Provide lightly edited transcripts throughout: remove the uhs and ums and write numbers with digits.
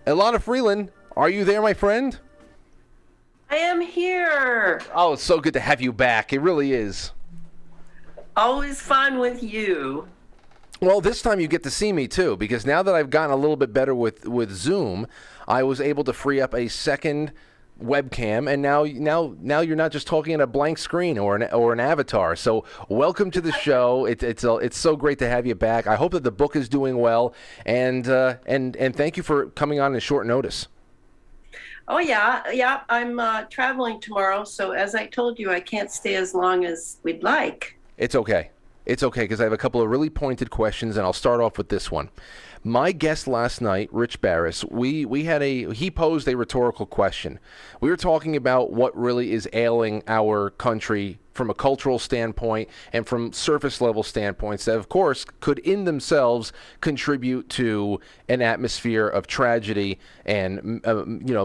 Elana Freeland, are you there, my friend? I am here. Oh, it's so good to have you back. It really is. Always fun with you. Well, this time you get to see me too, because now that I've gotten a little bit better with Zoom, I was able to free up a second webcam, and now you're not just talking at a blank screen or an avatar. So welcome to the show. It's so great to have you back. I hope that the book is doing well, and thank you for coming on in short notice. Oh yeah. I'm traveling tomorrow, so as I told you, I can't stay as long as we'd like. It's okay. It's okay, because I have a couple of really pointed questions, and I'll start off with this one. My guest last night, Rich Barris, he posed a rhetorical question. We were talking about what really is ailing our country from a cultural standpoint and from surface level standpoints that, of course, could in themselves contribute to an atmosphere of tragedy and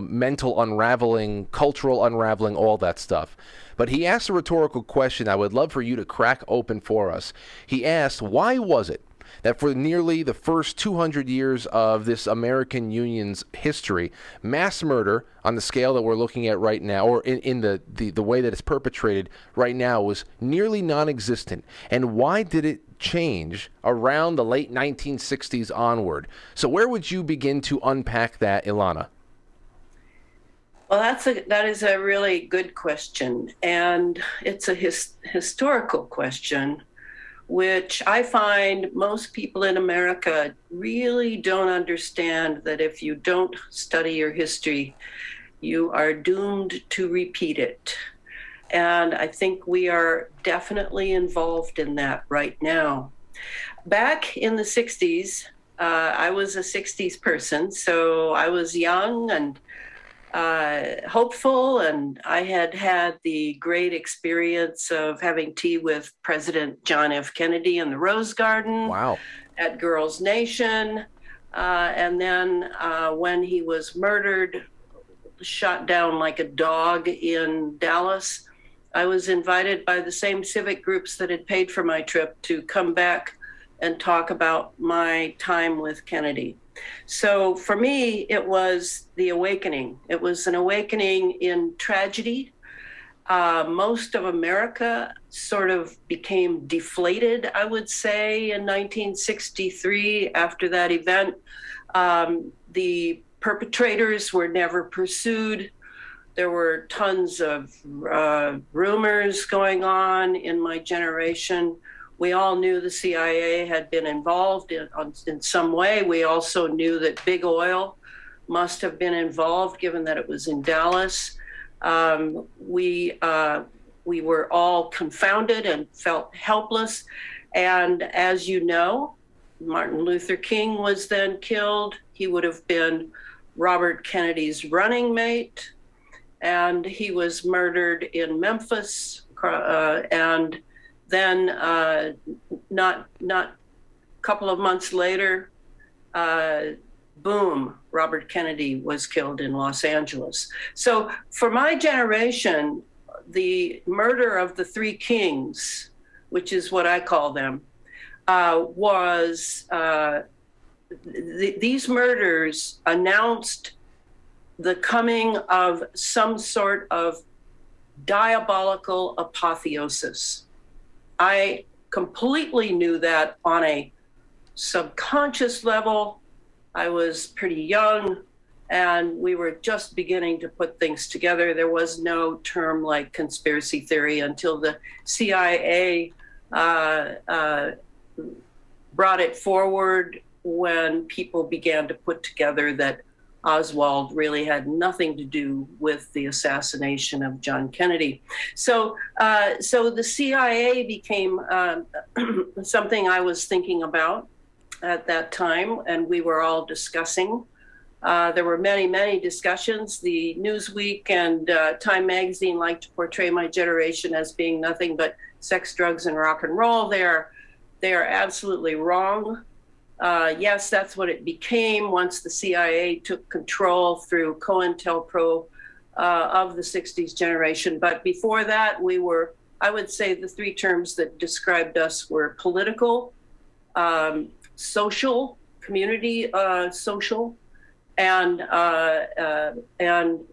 mental unraveling, cultural unraveling, all that stuff. But he asked a rhetorical question I would love for you to crack open for us. He asked, why was it that for nearly the first 200 years of this American Union's history, mass murder on the scale that we're looking at right now, or in the way that it's perpetrated right now, was nearly non-existent? And why did it change around the late 1960s onward? So where would you begin to unpack that, Elana? Well, that is a really good question, and it's a historical question, which I find most people in America really don't understand, that if you don't study your history, you are doomed to repeat it. And I think we are definitely involved in that right now. Back in the 60s, I was a 60s person, so I was young and hopeful, and I had had the great experience of having tea with President John F. Kennedy in the Rose Garden. Wow. At Girls Nation. And then when he was murdered, shot down like a dog in Dallas, I was invited by the same civic groups that had paid for my trip to come back and talk about my time with Kennedy. So for me, it was the awakening. It was an awakening in tragedy. Most of America sort of became deflated, I would say, in 1963 after that event. The perpetrators were never pursued. There were tons of rumors going on in my generation. We all knew the CIA had been involved in some way. We also knew that big oil must have been involved, given that it was in Dallas. We were all confounded and felt helpless. And as you know, Martin Luther King was then killed. He would have been Robert Kennedy's running mate, and he was murdered in Memphis. And then not a couple of months later, boom, Robert Kennedy was killed in Los Angeles. So for my generation, the murder of the three kings, which is what I call them, was these murders announced the coming of some sort of diabolical apotheosis. I completely knew that on a subconscious level. I was pretty young, and we were just beginning to put things together. There was no term like conspiracy theory until the CIA brought it forward, when people began to put together that Oswald really had nothing to do with the assassination of John Kennedy. So the CIA became something I was thinking about at that time, and we were all discussing. There were many, many discussions. The Newsweek and Time Magazine like to portray my generation as being nothing but sex, drugs, and rock and roll. They are absolutely wrong. Yes, that's what it became once the CIA took control through COINTELPRO of the 60s generation. But before that, we were, I would say the three terms that described us were political, social, community social, and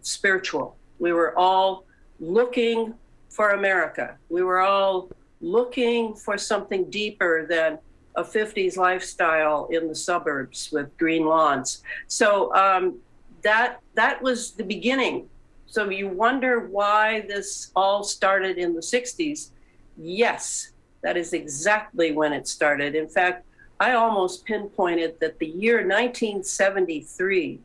spiritual. We were all looking for America. We were all looking for something deeper than a 50s lifestyle in the suburbs with green lawns. So that was the beginning. So you wonder why this all started in the 60s. Yes, that is exactly when it started. In fact, I almost pinpointed that the year 1973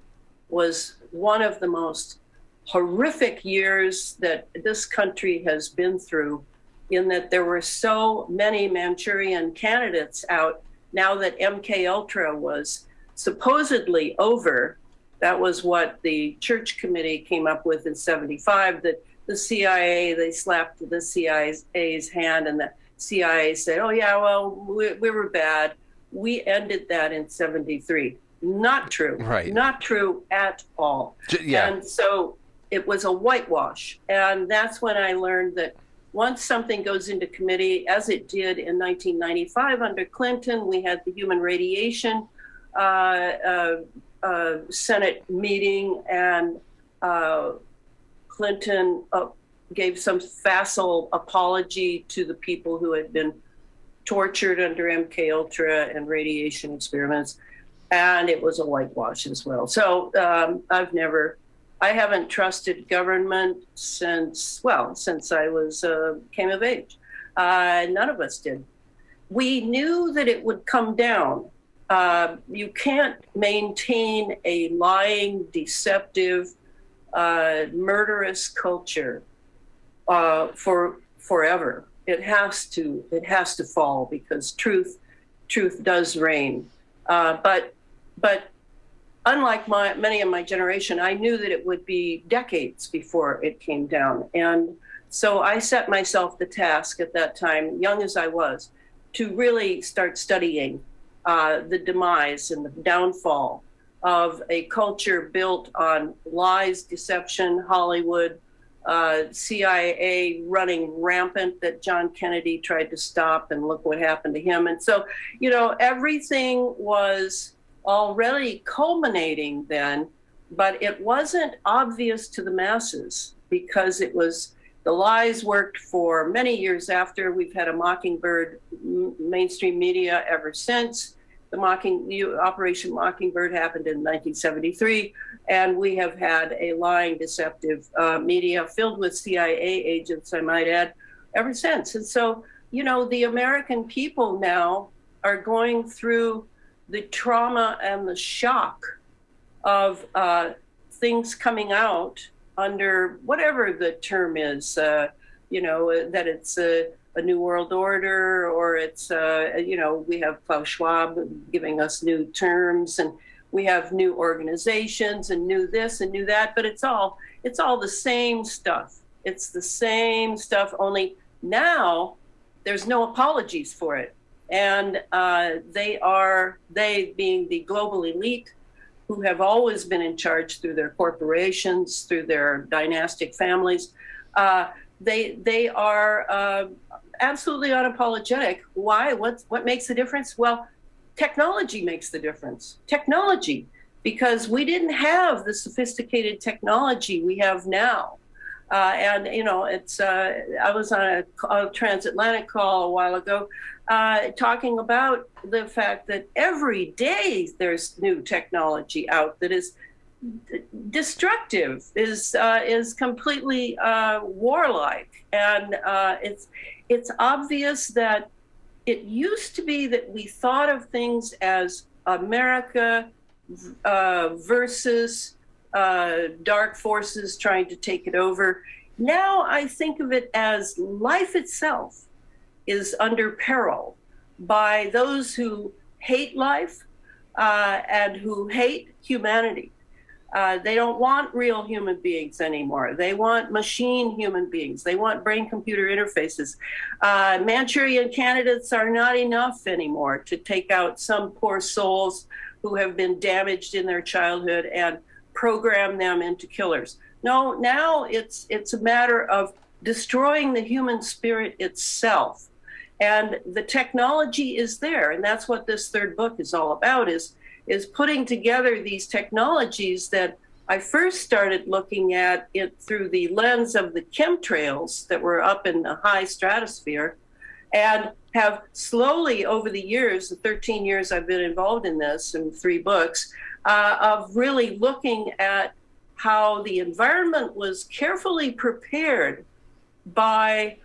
was one of the most horrific years that this country has been through, in that there were so many Manchurian candidates out. Now that MK Ultra was supposedly over, that was what the Church Committee came up with in 75, that the CIA, they slapped the CIA's hand, and the CIA said, oh yeah, well, we were bad. We ended that in 73. Not true. Right. Not true at all. Yeah. And so it was a whitewash. And that's when I learned that once something goes into committee, as it did in 1995 under Clinton, we had the human radiation Senate meeting, and Clinton gave some facile apology to the people who had been tortured under MK Ultra and radiation experiments, and it was a whitewash as well. So I haven't trusted government since I was came of age. None of us did. We knew that it would come down. You can't maintain a lying, deceptive, murderous culture for forever. It has to fall, because truth does reign. But unlike many of my generation, I knew that it would be decades before it came down. And so I set myself the task at that time, young as I was, to really start studying the demise and the downfall of a culture built on lies, deception, Hollywood, CIA running rampant that John Kennedy tried to stop, and look what happened to him. And so, everything was already culminating then, but it wasn't obvious to the masses, because the lies worked for many years after. We've had a Mockingbird mainstream media ever since. Operation Mockingbird happened in 1973, and we have had a lying, deceptive media filled with CIA agents, I might add, ever since. And so, the American people now are going through the trauma and the shock of things coming out under whatever the term is, that it's a new world order, or it's, we have Klaus Schwab giving us new terms, and we have new organizations and new this and new that, but it's all the same stuff. It's the same stuff, only now there's no apologies for it. And they being the global elite, who have always been in charge through their corporations, through their dynastic families, they are absolutely unapologetic. Why? What makes the difference? Well, technology makes the difference. Technology, because we didn't have the sophisticated technology we have now. It's. I was on a transatlantic call a while ago, talking about the fact that every day there's new technology out that is destructive, is completely warlike, and it's obvious that it used to be that we thought of things as America versus dark forces trying to take it over. Now I think of it as life itself is under peril by those who hate life and who hate humanity. They don't want real human beings anymore. They want machine human beings. They want brain-computer interfaces. Manchurian candidates are not enough anymore to take out some poor souls who have been damaged in their childhood and program them into killers. No, now it's a matter of destroying the human spirit itself. And the technology is there. And that's what this third book is all about, is is putting together these technologies that I first started looking at it through the lens of the chemtrails that were up in the high stratosphere, and have slowly over the years, the 13 years I've been involved in this and 3 books, of really looking at how the environment was carefully prepared by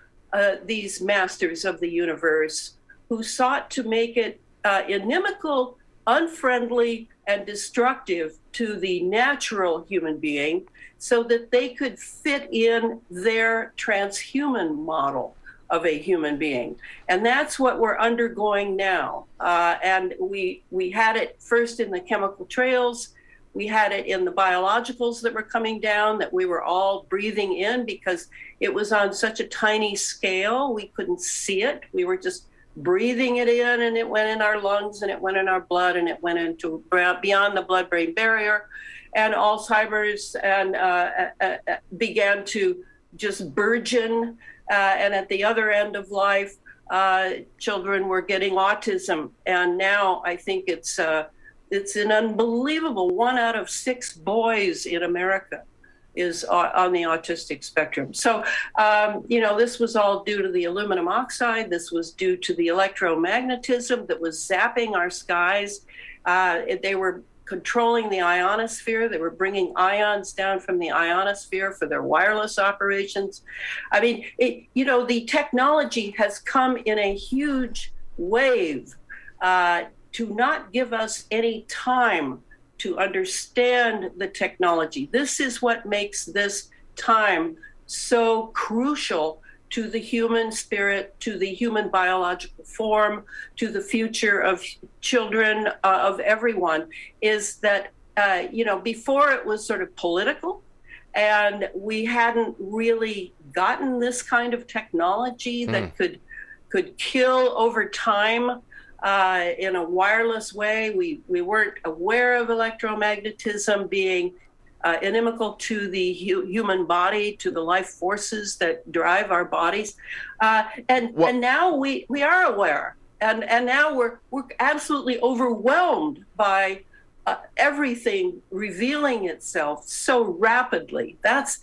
these masters of the universe who sought to make it inimical, unfriendly, and destructive to the natural human being so that they could fit in their transhuman model of a human being. And that's what we're undergoing now. And we had it first in the chemical trails. We had it in the biologicals that were coming down that we were all breathing in because it was on such a tiny scale. We couldn't see it. We were just breathing it in, and it went in our lungs, and it went in our blood, and it went into beyond the blood-brain barrier. And Alzheimer's began to just burgeon. And at the other end of life, children were getting autism. And now I think it's an unbelievable 1 out of 6 boys in America is on the autistic spectrum. So, this was all due to the aluminum oxide. This was due to the electromagnetism that was zapping our skies. They were controlling the ionosphere. They were bringing ions down from the ionosphere for their wireless operations. I mean, the technology has come in a huge wave to not give us any time to understand the technology. This is what makes this time so crucial to the human spirit, to the human biological form, to the future of children, of everyone, is that, before it was sort of political, and we hadn't really gotten this kind of technology that could kill over time in a wireless way. We weren't aware of electromagnetism being inimical to the human body, to the life forces that drive our bodies, and now we are aware, and now we're absolutely overwhelmed by everything revealing itself so rapidly. That's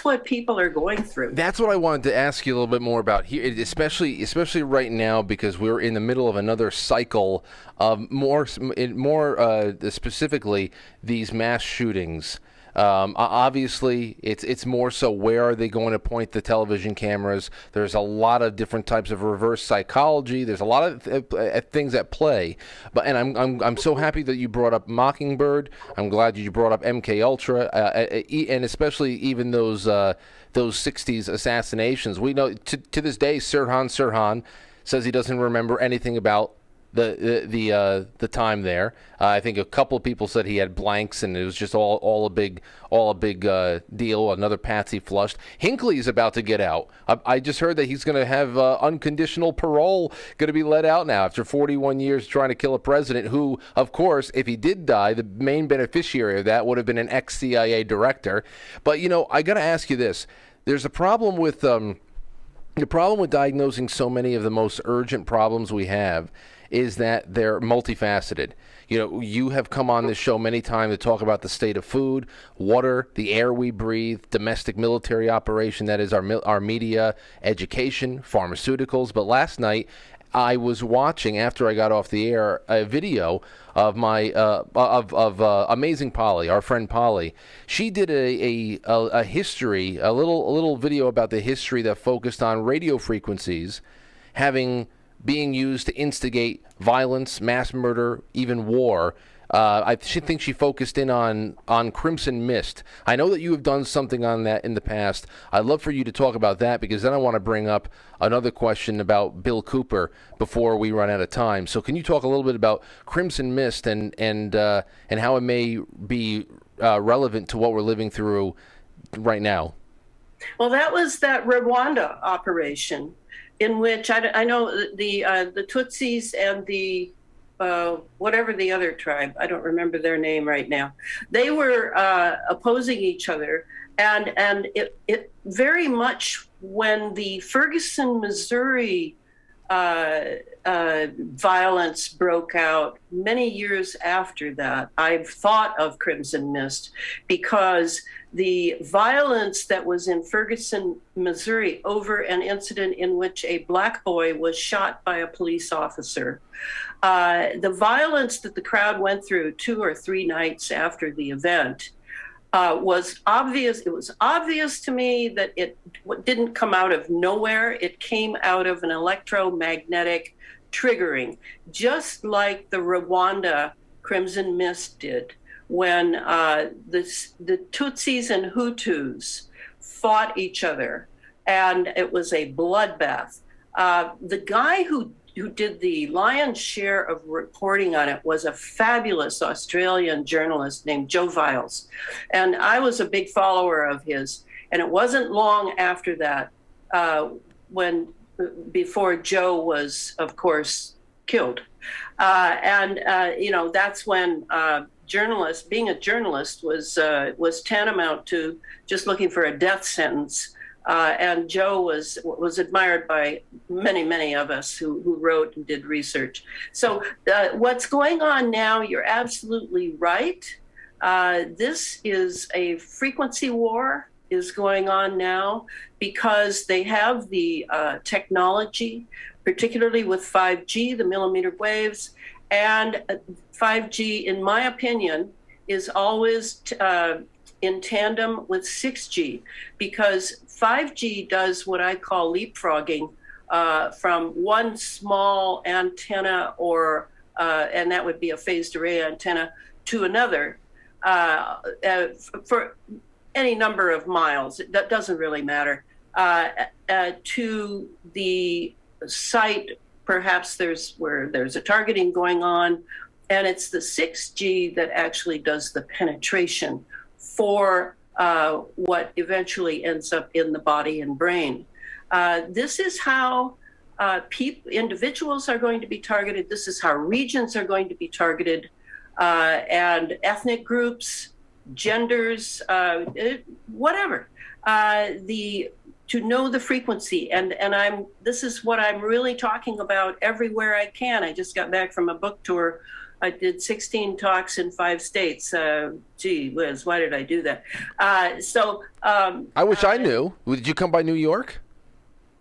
what people are going through. That's what I wanted to ask you a little bit more about here, especially right now, because we're in the middle of another cycle of more specifically these mass shootings. Obviously, it's more so where are they going to point the television cameras? There's a lot of different types of reverse psychology. There's a lot of things at play. And I'm so happy that you brought up Mockingbird. I'm glad you brought up MK Ultra, and especially even those 60s assassinations. We know to this day, Sirhan says he doesn't remember anything about the time there. I think a couple of people said he had blanks, and it was just all a big deal. Another patsy flushed. Hinckley's about to get out. I just heard that he's going to have unconditional parole, going to be let out now after 41 years trying to kill a president who, of course, if he did die, the main beneficiary of that would have been an ex-CIA director. But I got to ask you this: there's a problem with the problem with diagnosing so many of the most urgent problems we have is that they're multifaceted. You have come on this show many times to talk about the state of food, water, the air we breathe, domestic military operation, that is our media, education, pharmaceuticals. But last night, I was watching, after I got off the air, a video of my of Amazing Polly, our friend Polly. She did a history, a little video about the history that focused on radio frequencies being used to instigate violence, mass murder, even war. I think she focused in on Crimson Mist. I know that you have done something on that in the past. I'd love for you to talk about that, because then I want to bring up another question about Bill Cooper before we run out of time. So can you talk a little bit about Crimson Mist and how it may be relevant to what we're living through right now? Well, that was that Rwanda operation, in which I know the Tutsis and the whatever the other tribe, I don't remember their name right now, they were opposing each other. And it very much, when the Ferguson, Missouri violence broke out many years after that, I've thought of Crimson Mist because the violence that was in Ferguson, Missouri, over an incident in which a black boy was shot by a police officer. The violence that the crowd went through 2 or 3 nights after the event was obvious. It was obvious to me that it didn't come out of nowhere. It came out of an electromagnetic triggering, just like the Rwanda Crimson Mist did when the Tutsis and Hutus fought each other, and it was a bloodbath. The guy who did the lion's share of reporting on it was a fabulous Australian journalist named Joe Viles. And I was a big follower of his. And it wasn't long after that before Joe was, of course, killed. That's when being a journalist was tantamount to just looking for a death sentence. And Joe was admired by many, many of us who wrote and did research. So what's going on now, you're absolutely right. This is a frequency war is going on now because they have the technology, particularly with 5G, the millimeter waves. And 5G, in my opinion, is always in tandem with 6G, because 5G does what I call leapfrogging from one small antenna and that would be a phased array antenna, to another for any number of miles. That doesn't really matter. To the site, perhaps there's a targeting going on, and it's the 6G that actually does the penetration for what eventually ends up in the body and brain. This is how individuals are going to be targeted. This is how regions are going to be targeted, and ethnic groups, genders, whatever. To know the frequency, and this is what I'm really talking about everywhere I can. I just got back from a book tour. I did 16 talks in 5 states. Gee whiz, why did I do that? I wish I knew. Did you come by New York?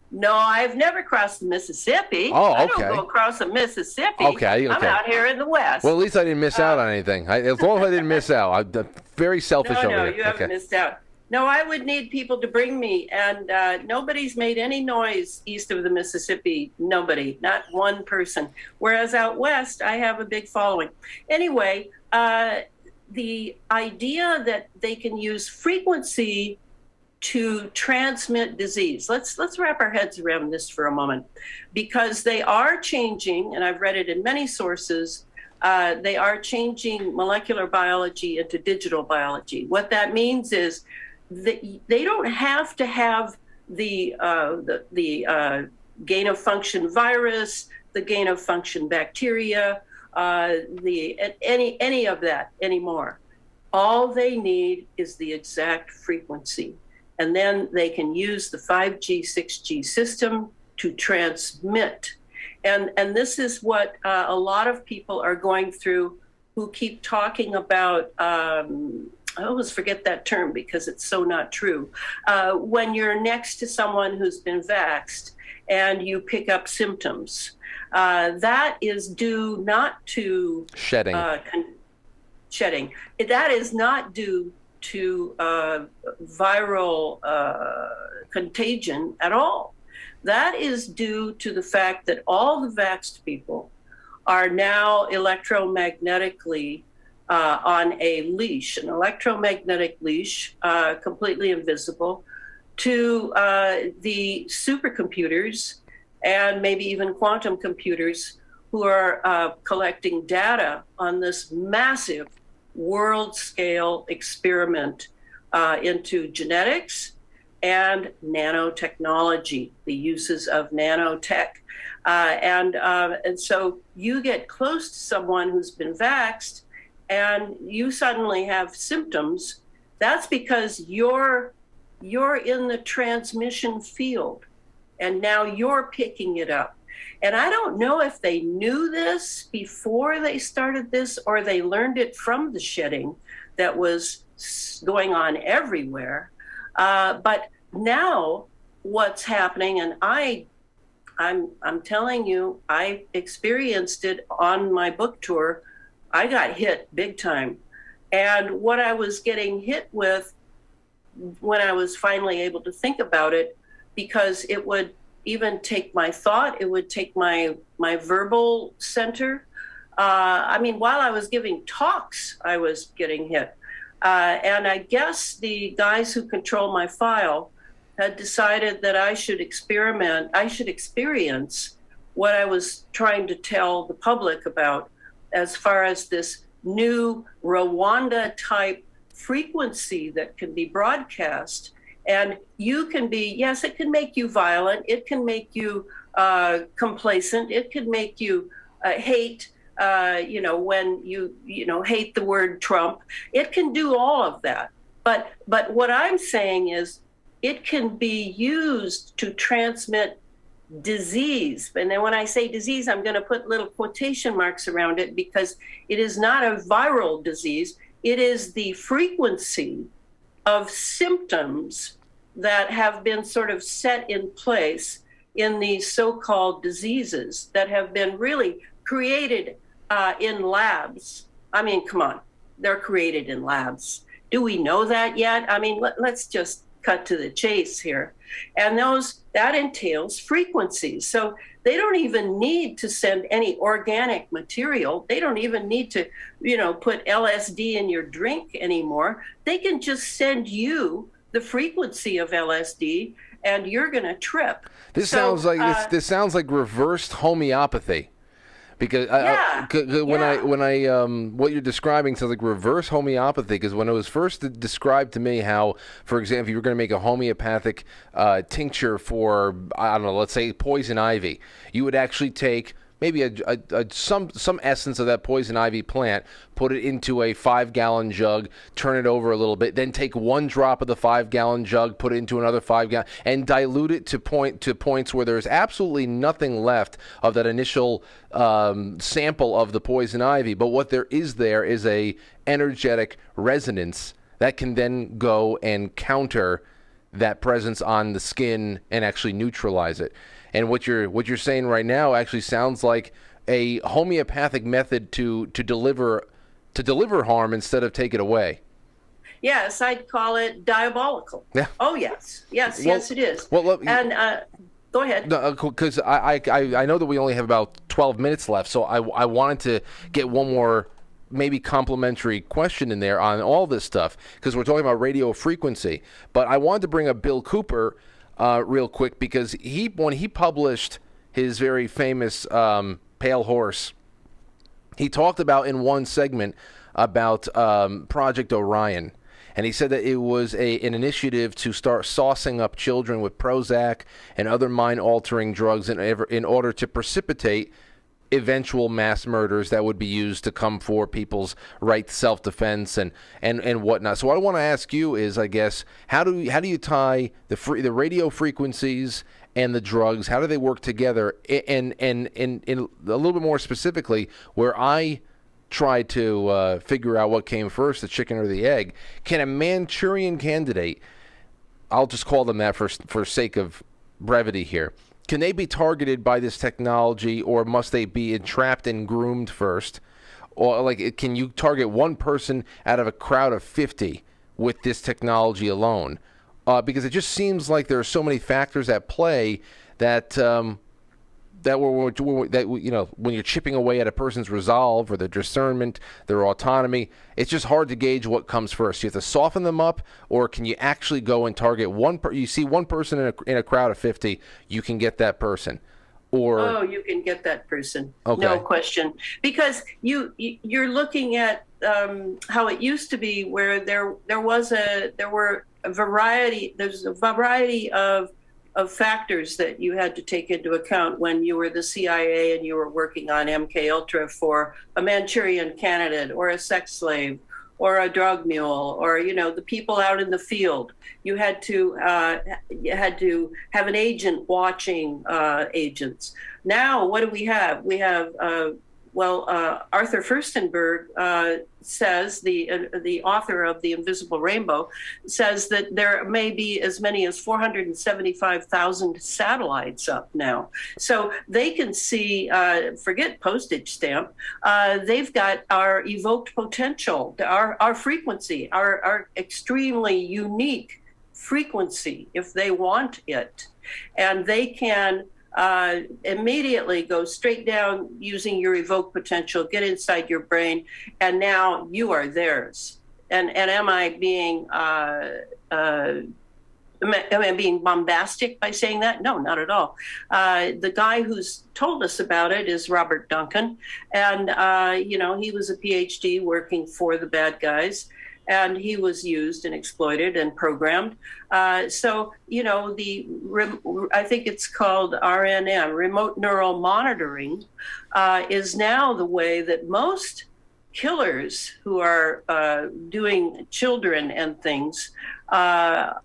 No, I've never crossed the Mississippi. Oh, okay. I don't go across the Mississippi. Okay. I'm out here in the West. Well, at least I didn't miss out on anything. As long as I didn't miss out. I'm very selfish over here. No, you haven't missed out. No, I would need people to bring me, and nobody's made any noise east of the Mississippi. Nobody, not one person. Whereas out west, I have a big following. Anyway, the idea that they can use frequency to transmit disease. Let's wrap our heads around this for a moment, because they are changing, and I've read it in many sources. They are changing molecular biology into digital biology. What that means is they don't have to have the gain of function virus, the gain of function bacteria, any of that anymore. All they need is the exact frequency, and then they can use the 5G, 6G system to transmit. And this is what a lot of people are going through who keep talking about. I always forget that term because it's so not true. When you're next to someone who's been vaxxed and you pick up symptoms, that is due not to shedding. Shedding. That is not due to viral contagion at all. That is due to the fact that all the vaxxed people are now electromagnetically on a leash, an electromagnetic leash, completely invisible, to the supercomputers and maybe even quantum computers who are collecting data on this massive world-scale experiment into genetics and nanotechnology, the uses of nanotech. And so you get close to someone who's been vaxxed, and you suddenly have symptoms. That's because you're in the transmission field, and now you're picking it up. And I don't know if they knew this before they started this or they learned it from the shedding that was going on everywhere. But now what's happening, and I'm telling you, I experienced it on my book tour. I got hit big time. And what I was getting hit with when I was finally able to think about it, because it would even take my thought, it would take my verbal center. While I was giving talks, I was getting hit. And I guess the guys who control my file had decided that I should experience what I was trying to tell the public about as far as this new Rwanda type frequency that can be broadcast. And you can be, yes, it can make you violent. It can make you complacent. It can make you hate, when you hate the word Trump. It can do all of that. But what I'm saying is it can be used to transmit disease. And then when I say disease, I'm going to put little quotation marks around it because it is not a viral disease. It is the frequency of symptoms that have been sort of set in place in these so-called diseases that have been really created in labs. I mean, come on, they're created in labs. Do we know that yet? I mean, let's just cut to the chase here. And that entails frequencies. So they don't even need to send any organic material. They don't even need to, put LSD in your drink anymore. They can just send you the frequency of LSD and you're going to trip. This sounds like reversed homeopathy. Because what you're describing sounds like reverse homeopathy. Because when it was first described to me, how, for example, you were going to make a homeopathic tincture for, I don't know, let's say poison ivy, you would actually take maybe some essence of that poison ivy plant, put it into a 5-gallon jug, turn it over a little bit, then take 1 drop of the 5-gallon jug, put it into another 5-gallon, and dilute it to points where there's absolutely nothing left of that initial sample of the poison ivy. But what there is a energetic resonance that can then go and counter that presence on the skin and actually neutralize it. And what you're saying right now actually sounds like a homeopathic method to deliver harm instead of take it away. Yes, I'd call it diabolical. Yeah. Oh yes, yes, it is. Well, look, go ahead. Because I know that we only have about 12 minutes left, so I wanted to get one more maybe complimentary question in there on all this stuff because we're talking about radio frequency. But I wanted to bring up Bill Cooper real quick because when he published his very famous Pale Horse, he talked about in one segment about Project Orion. And he said that it was an initiative to start saucing up children with Prozac and other mind-altering drugs in order to precipitate eventual mass murders that would be used to come for people's right to self-defense and whatnot. So what I want to ask you is, I guess, how do you tie the radio frequencies and the drugs? How do they work together? And a little bit more specifically, where I try to figure out what came first, the chicken or the egg, can a Manchurian candidate, I'll just call them that for sake of brevity here, can they be targeted by this technology, or must they be entrapped and groomed first? Or can you target one person out of a crowd of 50 with this technology alone? Because it just seems like there are so many factors at play that when you're chipping away at a person's resolve or their discernment, their autonomy, it's just hard to gauge what comes first. You have to soften them up, or can you actually go and target you see one person in a crowd of 50, you can get that person. You can get that person. Okay. No question. Because you're looking at how it used to be, where there's a variety of factors that you had to take into account when you were the CIA and you were working on MK Ultra for a Manchurian candidate or a sex slave or a drug mule, or the people out in the field. You had to have an agent watching agents. Now, what do we have? We have Arthur Furstenberg says, the author of The Invisible Rainbow, says that there may be as many as 475,000 satellites up now. So they can see, forget postage stamp, they've got our evoked potential, our frequency, our extremely unique frequency, if they want it. And they can immediately go straight down using your evoked potential, get inside your brain, and now you are theirs. And am I being bombastic by saying that? No, not at all. The guy who's told us about it is Robert Duncan, and he was a PhD working for the bad guys. And he was used and exploited and programmed. I think it's called RNM, remote neural monitoring, is now the way that most killers who are doing children and things are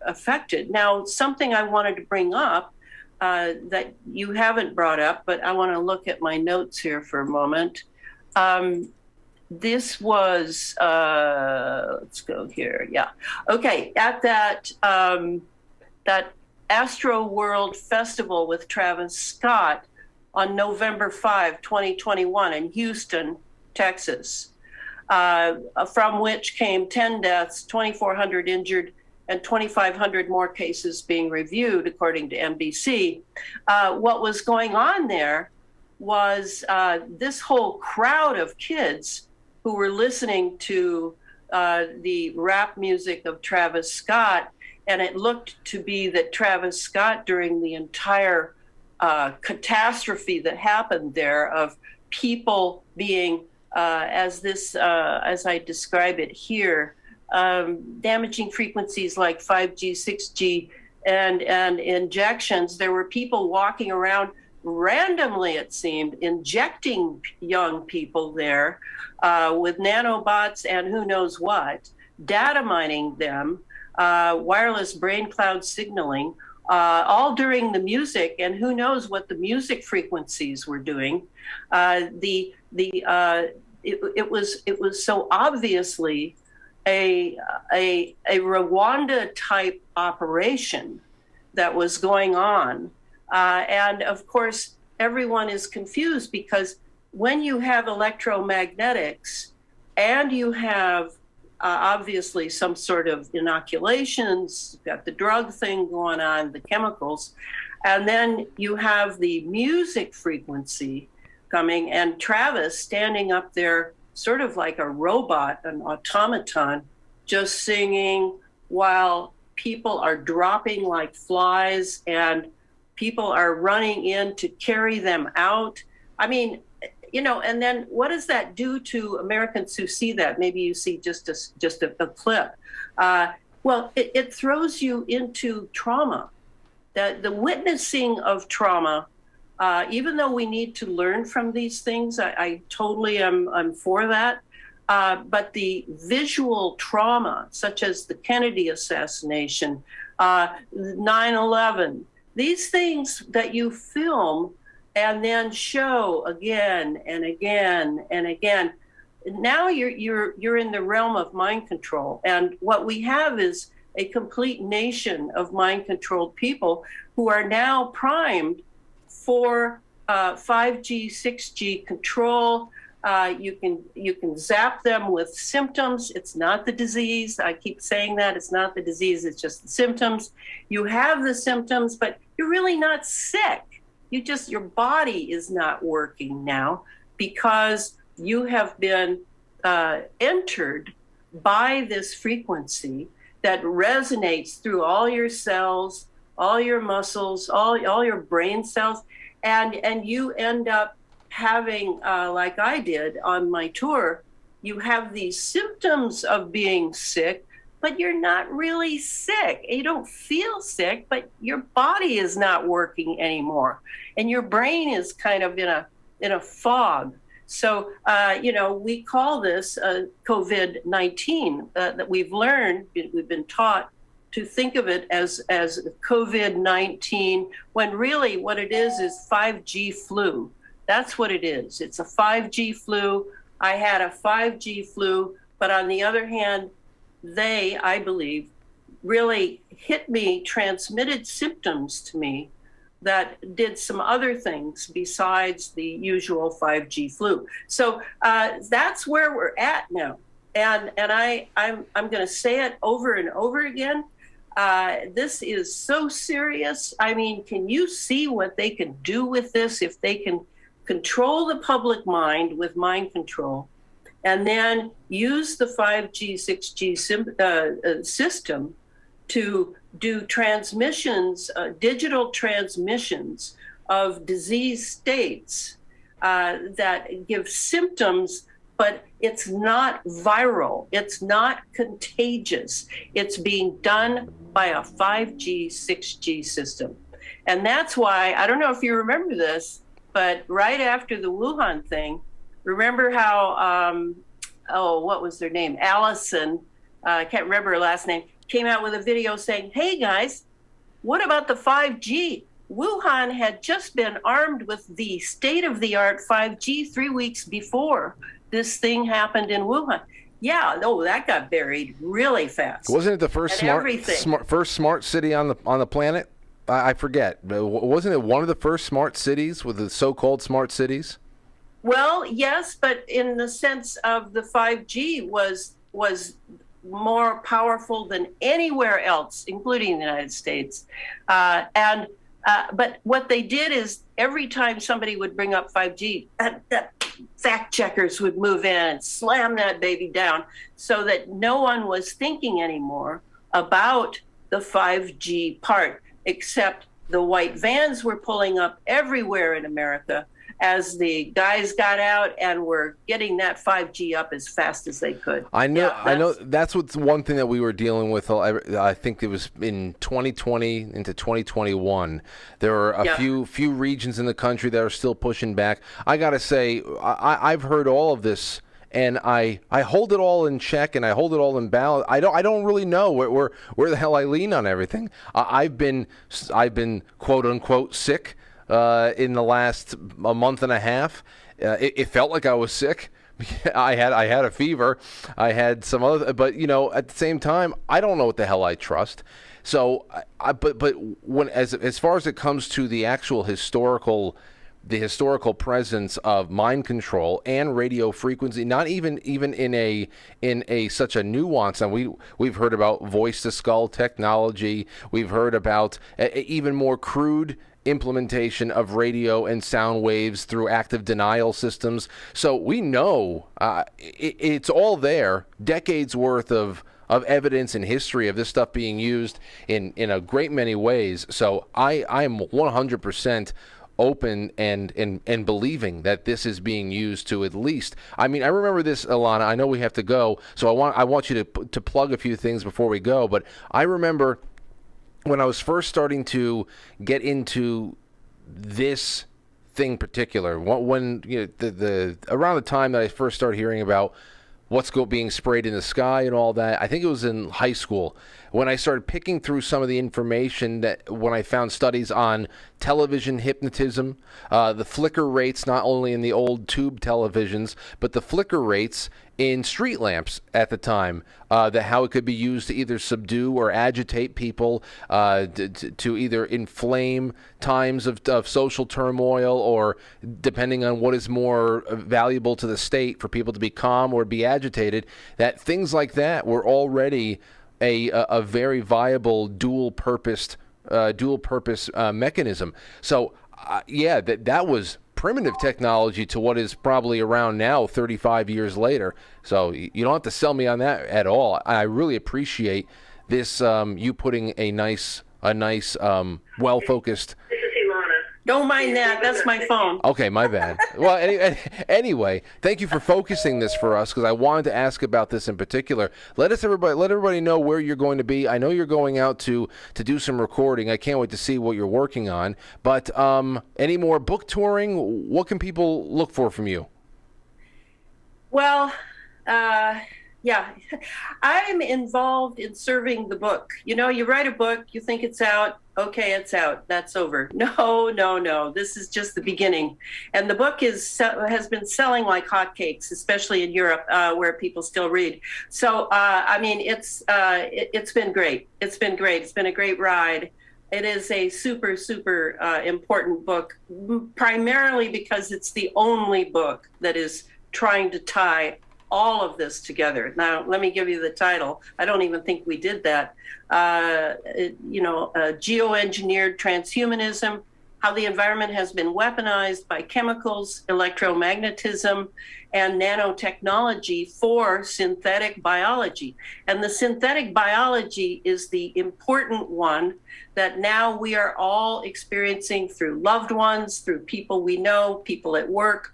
affected. Now, something I wanted to bring up that you haven't brought up, but I want to look at my notes here for a moment. This was, let's go here. Yeah. Okay. At that Astro World Festival with Travis Scott on November 5, 2021 in Houston, Texas, from which came 10 deaths, 2,400 injured, and 2,500 more cases being reviewed, according to NBC. What was going on there was this whole crowd of kids who were listening to the rap music of Travis Scott, and it looked to be that Travis Scott, during the entire catastrophe that happened there of people being, as I describe it here, damaging frequencies like 5G, 6G, and injections. There were people walking around randomly, it seemed, injecting young people there with nanobots and who knows what, data mining them, wireless brain cloud signaling, all during the music, and who knows what the music frequencies were doing. It was so obviously a Rwanda type operation that was going on. And of course, everyone is confused because when you have electromagnetics and you have obviously some sort of inoculations, you've got the drug thing going on, the chemicals, and then you have the music frequency coming, and Travis standing up there sort of like a robot, an automaton, just singing while people are dropping like flies and people are running in to carry them out. I mean, and then what does that do to Americans who see that? Maybe you see just a clip. Well, it throws you into trauma. The witnessing of trauma, even though we need to learn from these things, I totally am for that. But the visual trauma, such as the Kennedy assassination, 9/11, these things that you film and then show again and again and again, now you're in the realm of mind control. And what we have is a complete nation of mind-controlled people who are now primed for 5G, 6G control. You can zap them with symptoms. It's not the disease. I keep saying that. It's not the disease. It's just the symptoms. You have the symptoms, but you're really not sick. Your body is not working now because you have been entered by this frequency that resonates through all your cells, all your muscles, all your brain cells, and you end up having, like I did on my tour, you have these symptoms of being sick, but you're not really sick. You don't feel sick, but your body is not working anymore. And your brain is kind of in a fog. So, we call this COVID-19, that we've learned, we've been taught to think of it as COVID-19, when really what it is 5G flu. That's what it is. It's a 5G flu. I had a 5G flu, but on the other hand, they, I believe, really hit me, transmitted symptoms to me that did some other things besides the usual 5G flu. So that's where we're at now. And I'm going to say it over and over again. This is so serious. I mean, can you see what they can do with this if they can control the public mind with mind control, and then use the 5G, 6G system to do transmissions, digital transmissions of disease states that give symptoms, but it's not viral, it's not contagious. It's being done by a 5G, 6G system. And that's why, I don't know if you remember this, but right after the Wuhan thing, remember how, what was their name? Allison, I can't remember her last name, came out with a video saying, hey guys, what about the 5G? Wuhan had just been armed with the state-of-the-art 5G 3 weeks before this thing happened in Wuhan. Yeah, that got buried really fast. Wasn't it the first smart city on the planet? I forget. Wasn't it one of the first smart cities with the so-called smart cities? Well, yes, but in the sense of the 5G was more powerful than anywhere else, including the United States. But what they did is every time somebody would bring up 5G, that fact checkers would move in and slam that baby down so that no one was thinking anymore about the 5G part, except the white vans were pulling up everywhere in America as the guys got out and were getting that 5G up as fast as they could. I know that's what's one thing that we were dealing with. I think it was in 2020 into 2021. There were a few regions in the country that are still pushing back. I got to say, I've heard all of this, and I hold it all in check and I hold it all in balance. I don't really know where the hell I lean on everything. I've been quote unquote sick in the last a month and a half. It felt like I was sick. I had a fever. I had some other, but at the same time, I don't know what the hell I trust. So, but when as far as it comes to the actual historical presence of mind control and radio frequency, not even in a such a nuance, and we've heard about voice to skull technology. We've heard about even more crude implementation of radio and sound waves through active denial systems. So we know it's all there, decades worth of evidence and history of this stuff being used in a great many ways. So I am 100% open and believing that this is being used to at least. I mean, I remember this, Elana. I know we have to go, so I want you to plug a few things before we go. But I remember when I was first starting to get into this thing particular, when the around the time that I first started hearing about what's being sprayed in the sky and all that, I think it was in high school when I started picking through some of the information that when I found studies on television hypnotism, the flicker rates not only in the old tube televisions, but the flicker rates in street lamps at the time, how it could be used to either subdue or agitate people, to either inflame times of social turmoil, or depending on what is more valuable to the state, for people to be calm or be agitated. That things like that were already a very viable dual purpose mechanism. So that was primitive technology to what is probably around now 35 years later. So you don't have to sell me on that at all. I really appreciate this, you putting a nice well-focused. This is Elana. Don't mind that. That's my phone. Okay, my bad. Well, anyway, thank you for focusing this for us, because I wanted to ask about this in particular. Let everybody know where you're going to be. I know you're going out to do some recording. I can't wait to see what you're working on. But any more book touring? What can people look for from you? Well, uh, yeah, I'm involved in serving the book. You know, you write a book, you think it's out. Okay, it's out. That's over. No, no, no. This is just the beginning, and the book has been selling like hotcakes, especially in Europe, where people still read. So, I mean, it's been great. It's been great. It's been a great ride. It is a super, super important book, primarily because it's the only book that is trying to tie all of this together. Now, let me give you the title. I don't even think we did that. Geoengineered transhumanism, how the environment has been weaponized by chemicals, electromagnetism, and nanotechnology for synthetic biology. And the synthetic biology is the important one that now we are all experiencing through loved ones, through people we know, people at work,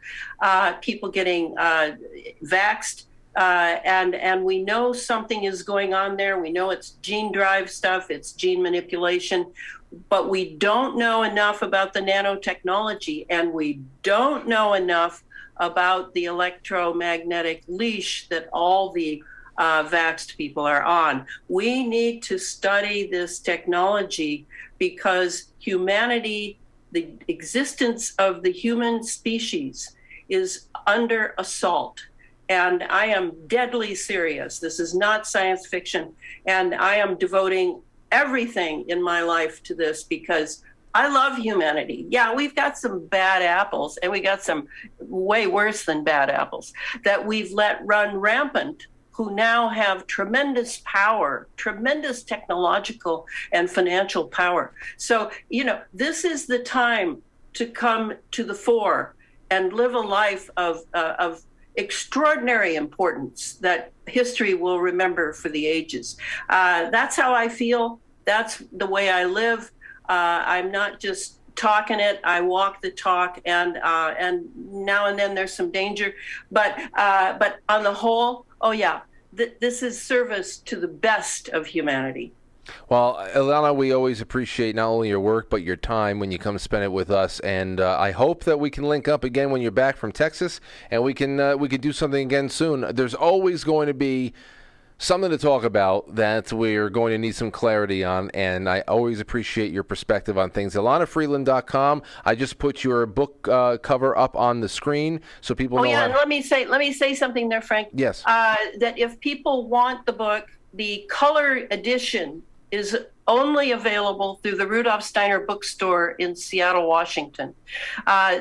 people getting vaxxed. And we know something is going on there. We know it's gene drive stuff, it's gene manipulation, but we don't know enough about the nanotechnology, and we don't know enough about the electromagnetic leash that all the vaxxed people are on. We need to study this technology because humanity, the existence of the human species, is under assault. And I am deadly serious. This is not science fiction. And I am devoting everything in my life to this because I love humanity. Yeah, we've got some bad apples, and we got some way worse than bad apples that we've let run rampant, who now have tremendous power, tremendous technological and financial power. So, this is the time to come to the fore and live a life of extraordinary importance that history will remember for the ages. That's how I feel. That's the way I live. I'm not just talking it. I walk the talk, and now and then there's some danger. But on the whole, oh yeah, this is service to the best of humanity. Well, Elana, we always appreciate not only your work, but your time when you come spend it with us. And I hope that we can link up again when you're back from Texas, and we can do something again soon. There's always going to be something to talk about that we're going to need some clarity on, and I always appreciate your perspective on things. ElanaFreeland.com. I just put your book cover up on the screen so people know. Oh yeah, and let me say something there, Frank. Yes. That if people want the book, the color edition is only available through the Rudolf Steiner bookstore in Seattle, Washington.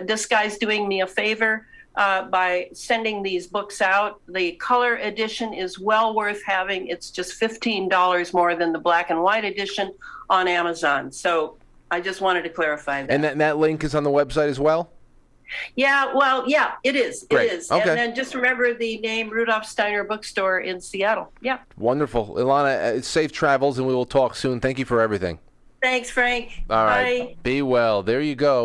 This guy's doing me a favor by sending these books out. The color edition is well worth having. It's just $15 more than the black and white edition on Amazon. So I just wanted to clarify that. And that link is on the website as well? Yeah, well, yeah, it is. Great. It is. Okay. And then just remember the name Rudolf Steiner Bookstore in Seattle. Yeah. Wonderful. Elana, safe travels, and we will talk soon. Thank you for everything. Thanks, Frank. All Bye. right. Be well. There you go.